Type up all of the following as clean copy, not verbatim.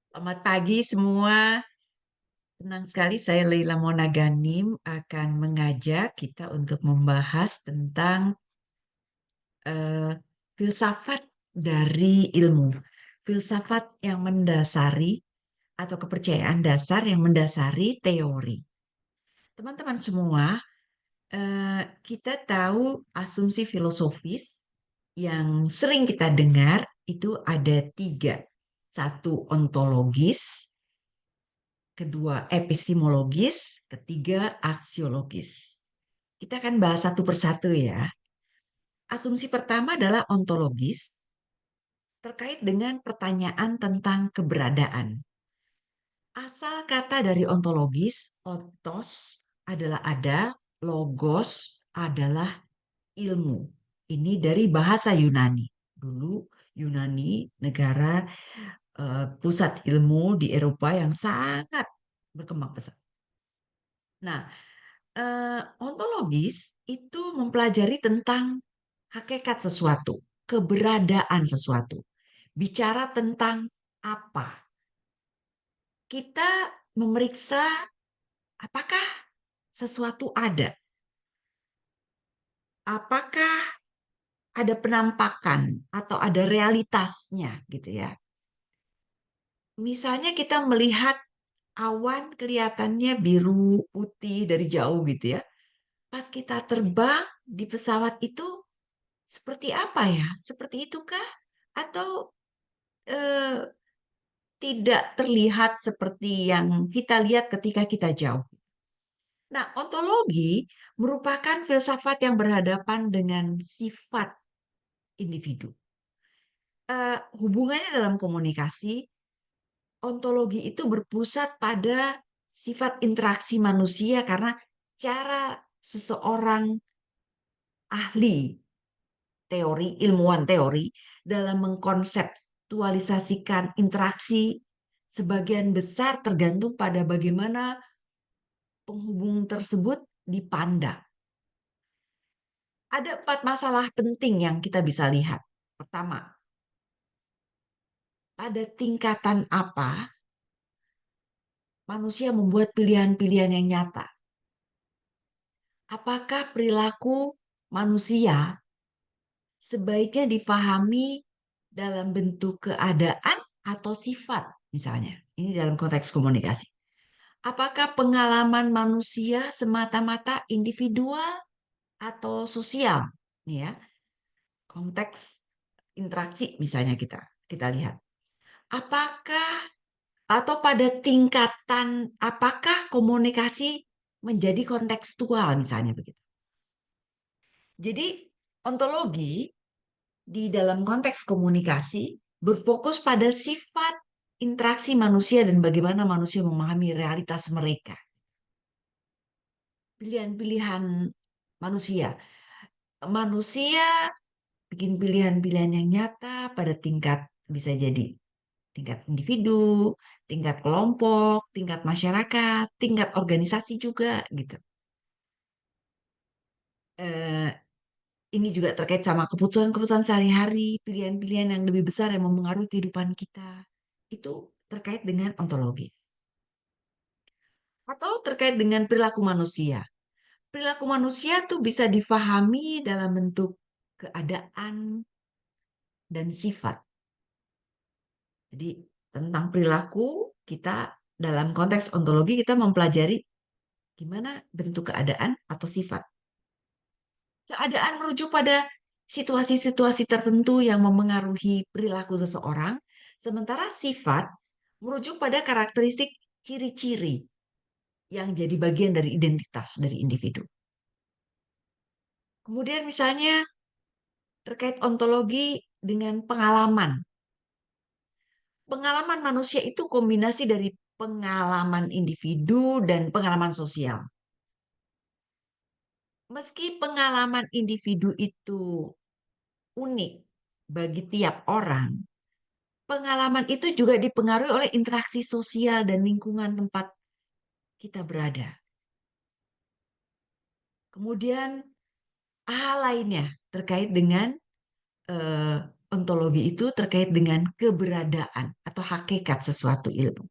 Selamat pagi semua. Senang sekali saya Leila Mona Ganim akan mengajak kita untuk membahas tentang eh, filsafat dari ilmu. Filsafat yang mendasari atau kepercayaan dasar yang mendasari teori. Teman-teman semua, kita tahu asumsi filosofis yang sering kita dengar itu ada tiga. Satu ontologis, kedua epistemologis, ketiga aksiologis. Kita akan bahas satu persatu ya. Asumsi pertama adalah ontologis terkait dengan pertanyaan tentang keberadaan. Asal kata dari ontologis, ontos adalah ada, logos adalah ilmu. Ini dari bahasa Yunani. Dulu Yunani negara pusat ilmu di Eropa yang sangat berkembang pesat. Nah, ontologis itu mempelajari tentang hakikat sesuatu, keberadaan sesuatu, bicara tentang apa. Kita memeriksa apakah sesuatu ada, apakah ada penampakan atau ada realitasnya gitu ya. Misalnya kita melihat awan kelihatannya biru putih dari jauh gitu ya. Pas kita terbang di pesawat itu seperti apa ya? Seperti itukah? Atau eh, tidak terlihat seperti yang kita lihat ketika kita jauh? Nah, ontologi merupakan filsafat yang berhadapan dengan sifat individu. Hubungannya dalam komunikasi, ontologi itu berpusat pada sifat interaksi manusia karena cara seseorang ahli teori, ilmuwan teori dalam mengkonseptualisasikan interaksi sebagian besar tergantung pada bagaimana penghubung tersebut dipandang. Ada 4 masalah penting yang kita bisa lihat. Pertama, pada tingkatan apa manusia membuat pilihan-pilihan yang nyata? Apakah perilaku manusia sebaiknya difahami dalam bentuk keadaan atau sifat, misalnya? Ini dalam konteks komunikasi. Apakah pengalaman manusia semata-mata individual atau sosial? Nih ya, konteks interaksi misalnya kita lihat. Apakah atau pada tingkatan apakah komunikasi menjadi kontekstual misalnya begitu. Jadi ontologi di dalam konteks komunikasi berfokus pada sifat interaksi manusia dan bagaimana manusia memahami realitas mereka. Pilihan-pilihan manusia. Manusia bikin pilihan-pilihan yang nyata pada tingkat bisa jadi tingkat individu, tingkat kelompok, tingkat masyarakat, tingkat organisasi juga gitu. Eh, ini juga terkait sama keputusan-keputusan sehari-hari, pilihan-pilihan yang lebih besar yang memengaruhi kehidupan kita. Itu terkait dengan ontologis. Atau terkait dengan perilaku manusia. Perilaku manusia tuh bisa difahami dalam bentuk keadaan dan sifat. Jadi tentang perilaku kita dalam konteks ontologi kita mempelajari gimana bentuk keadaan atau sifat. Keadaan merujuk pada situasi-situasi tertentu yang memengaruhi perilaku seseorang, sementara sifat merujuk pada karakteristik ciri-ciri yang jadi bagian dari identitas dari individu. Kemudian misalnya terkait ontologi dengan pengalaman. Pengalaman manusia itu kombinasi dari pengalaman individu dan pengalaman sosial. Meski pengalaman individu itu unik bagi tiap orang, pengalaman itu juga dipengaruhi oleh interaksi sosial dan lingkungan tempat kita berada. Kemudian hal lainnya terkait dengan ontologi itu terkait dengan keberadaan atau hakikat sesuatu ilmu.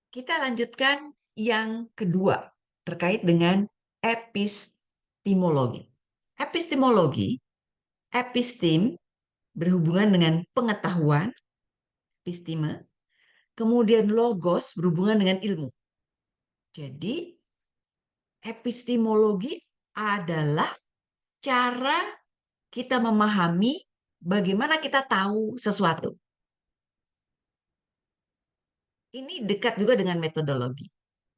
Kita lanjutkan yang kedua, terkait dengan epistemologi. Epistemologi, epistem berhubungan dengan pengetahuan, episteme, kemudian logos berhubungan dengan ilmu. Jadi, epistemologi adalah cara kita memahami bagaimana kita tahu sesuatu. Ini dekat juga dengan metodologi.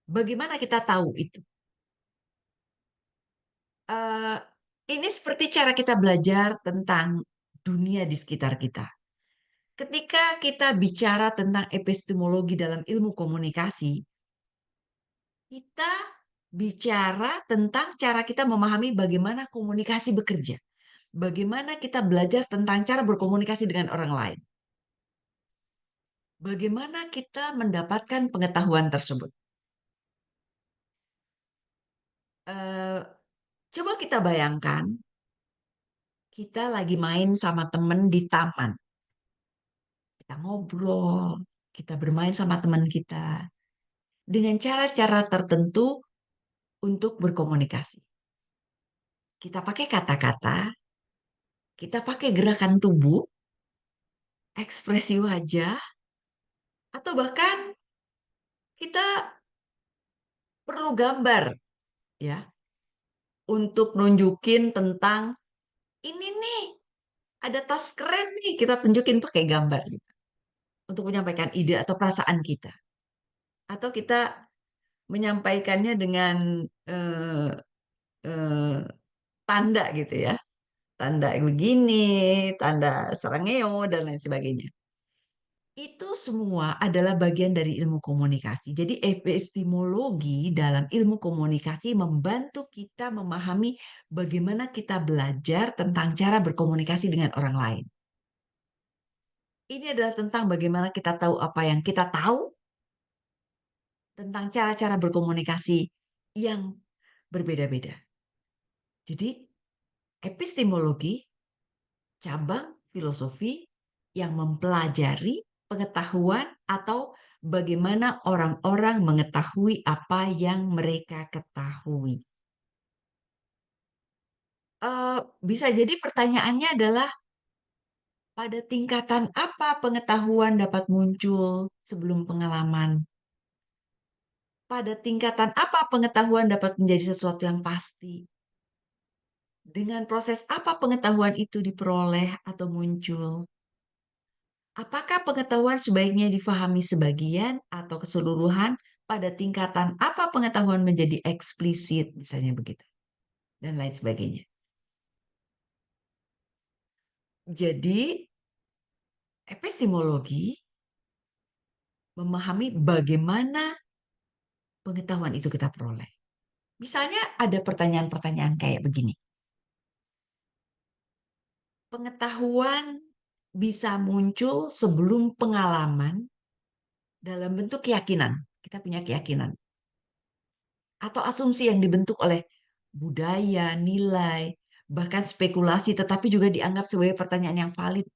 Bagaimana kita tahu itu? Eh, ini seperti cara kita belajar tentang dunia di sekitar kita. Ketika kita bicara tentang epistemologi dalam ilmu komunikasi, kita bicara tentang cara kita memahami bagaimana komunikasi bekerja. Bagaimana kita belajar tentang cara berkomunikasi dengan orang lain. Bagaimana kita mendapatkan pengetahuan tersebut. Eh, Coba kita bayangkan, kita lagi main sama temen di taman. Kita ngobrol, kita bermain sama teman kita. Dengan cara-cara tertentu untuk berkomunikasi. Kita pakai kata-kata, kita pakai gerakan tubuh, ekspresi wajah, atau bahkan kita perlu gambar ya untuk nunjukin tentang ini nih ada tas keren nih kita tunjukin pakai gambar gitu untuk menyampaikan ide atau perasaan kita atau kita menyampaikannya dengan eh, eh, tanda gitu ya tanda begini tanda serangeo dan lain sebagainya. Itu semua adalah bagian dari ilmu komunikasi. Jadi epistemologi dalam ilmu komunikasi membantu kita memahami bagaimana kita belajar tentang cara berkomunikasi dengan orang lain. Ini adalah tentang bagaimana kita tahu apa yang kita tahu, tentang cara-cara berkomunikasi yang berbeda-beda. Jadi epistemologi cabang filosofi yang mempelajari pengetahuan atau bagaimana orang-orang mengetahui apa yang mereka ketahui. Bisa jadi pertanyaannya adalah pada tingkatan apa pengetahuan dapat muncul sebelum pengalaman? Pada tingkatan apa pengetahuan dapat menjadi sesuatu yang pasti? Dengan proses apa pengetahuan itu diperoleh atau muncul? Apakah pengetahuan sebaiknya difahami sebagian atau keseluruhan? Pada tingkatan apa pengetahuan menjadi eksplisit, misalnya begitu, dan lain sebagainya. Jadi, epistemologi memahami bagaimana pengetahuan itu kita peroleh. Misalnya ada pertanyaan-pertanyaan kayak begini. Pengetahuan bisa muncul sebelum pengalaman dalam bentuk keyakinan. Kita punya keyakinan. Atau asumsi yang dibentuk oleh budaya, nilai, bahkan spekulasi, tetapi juga dianggap sebagai pertanyaan yang valid.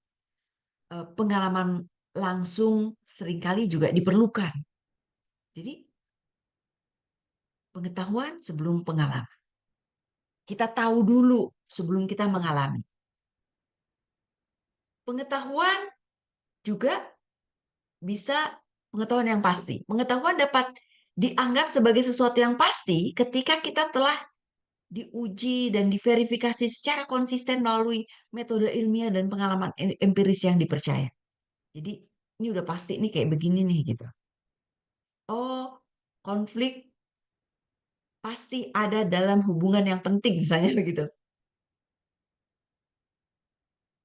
Pengalaman langsung seringkali juga diperlukan. Jadi, pengetahuan sebelum pengalaman. Kita tahu dulu sebelum kita mengalami. Pengetahuan juga bisa pengetahuan yang pasti. Pengetahuan dapat dianggap sebagai sesuatu yang pasti ketika kita telah diuji dan diverifikasi secara konsisten melalui metode ilmiah dan pengalaman empiris yang dipercaya. Jadi ini udah pasti nih kayak begini nih gitu. Oh, konflik pasti ada dalam hubungan yang penting misalnya begitu.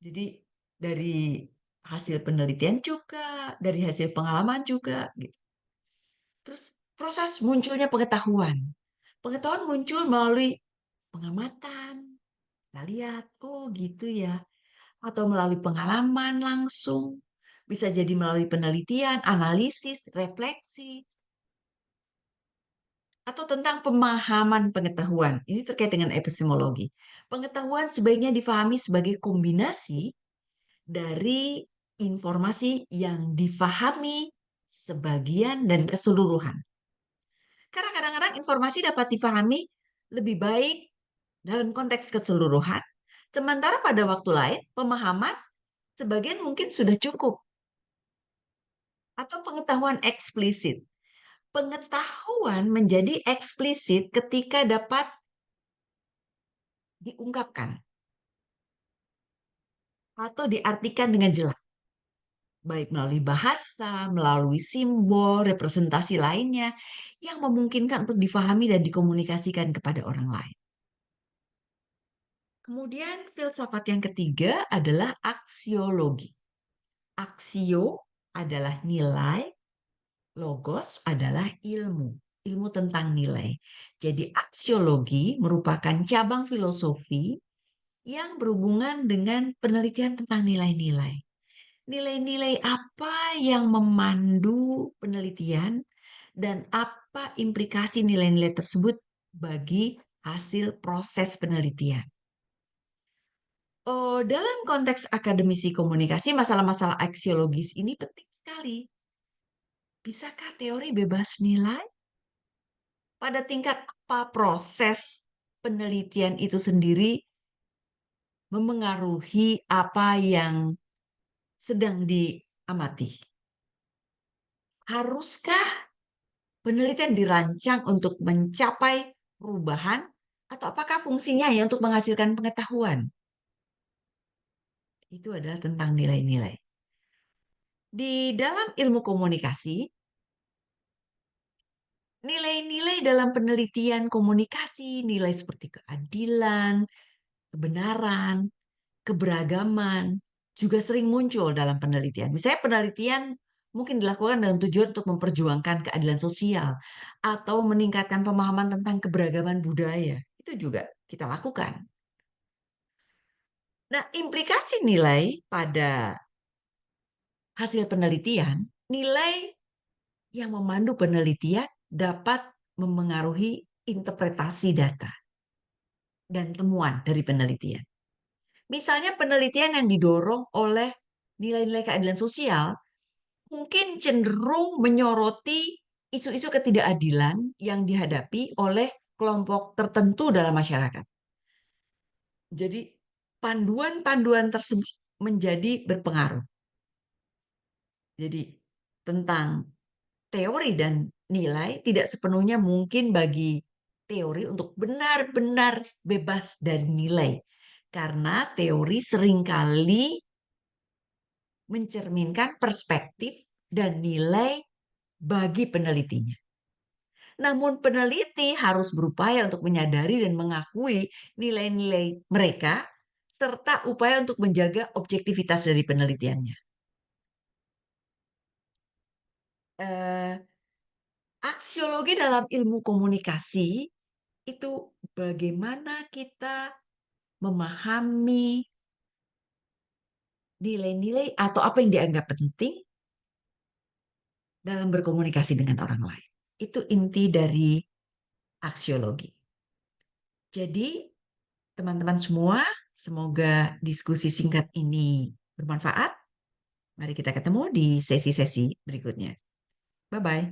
Jadi dari hasil penelitian juga, dari hasil pengalaman juga gitu. Terus proses munculnya pengetahuan. Pengetahuan muncul melalui pengamatan. Kita lihat, oh gitu ya. Atau melalui pengalaman langsung. Bisa jadi melalui penelitian, analisis, refleksi. atau tentang pemahaman pengetahuan. Ini terkait dengan epistemologi. Pengetahuan sebaiknya difahami sebagai kombinasi dari informasi yang difahami sebagian dan keseluruhan. Karena kadang-kadang informasi dapat difahami lebih baik dalam konteks keseluruhan, sementara pada waktu lain pemahaman sebagian mungkin sudah cukup. Atau pengetahuan eksplisit. Pengetahuan menjadi eksplisit ketika dapat diungkapkan atau diartikan dengan jelas, baik melalui bahasa, melalui simbol, representasi lainnya yang memungkinkan untuk difahami dan dikomunikasikan kepada orang lain. Kemudian filsafat yang ketiga adalah aksiologi. Aksio adalah nilai, logos adalah ilmu, ilmu tentang nilai. Jadi aksiologi merupakan cabang filosofi yang berhubungan dengan penelitian tentang nilai-nilai. Nilai-nilai apa yang memandu penelitian dan apa implikasi nilai-nilai tersebut bagi hasil proses penelitian. Oh, dalam konteks akademisi komunikasi, masalah-masalah aksiologis ini penting sekali. Bisakah teori bebas nilai? Pada tingkat apa proses penelitian itu sendiri memengaruhi apa yang sedang diamati? Haruskah penelitian dirancang untuk mencapai perubahan atau apakah fungsinya ya untuk menghasilkan pengetahuan? Itu adalah tentang nilai-nilai. Di dalam ilmu komunikasi, nilai-nilai dalam penelitian komunikasi, nilai seperti keadilan, kebenaran, keberagaman, juga sering muncul dalam penelitian. Misalnya penelitian mungkin dilakukan dalam tujuan untuk memperjuangkan keadilan sosial atau meningkatkan pemahaman tentang keberagaman budaya. Itu juga kita lakukan. Nah, implikasi nilai pada hasil penelitian, nilai yang memandu penelitian dapat memengaruhi interpretasi data dan temuan dari penelitian. Misalnya penelitian yang didorong oleh nilai-nilai keadilan sosial mungkin cenderung menyoroti isu-isu ketidakadilan yang dihadapi oleh kelompok tertentu dalam masyarakat. Jadi panduan-panduan tersebut menjadi berpengaruh. Jadi tentang teori dan nilai tidak sepenuhnya mungkin bagi teori untuk benar-benar bebas dari nilai. Karena teori seringkali mencerminkan perspektif dan nilai bagi penelitinya. Namun peneliti harus berupaya untuk menyadari dan mengakui nilai-nilai mereka serta upaya untuk menjaga objektivitas dari penelitiannya. Aksiologi dalam ilmu komunikasi itu bagaimana kita memahami nilai-nilai atau apa yang dianggap penting dalam berkomunikasi dengan orang lain. Itu inti dari aksiologi. Jadi, teman-teman semua, semoga diskusi singkat ini bermanfaat. Mari kita ketemu di sesi-sesi berikutnya. Bye-bye.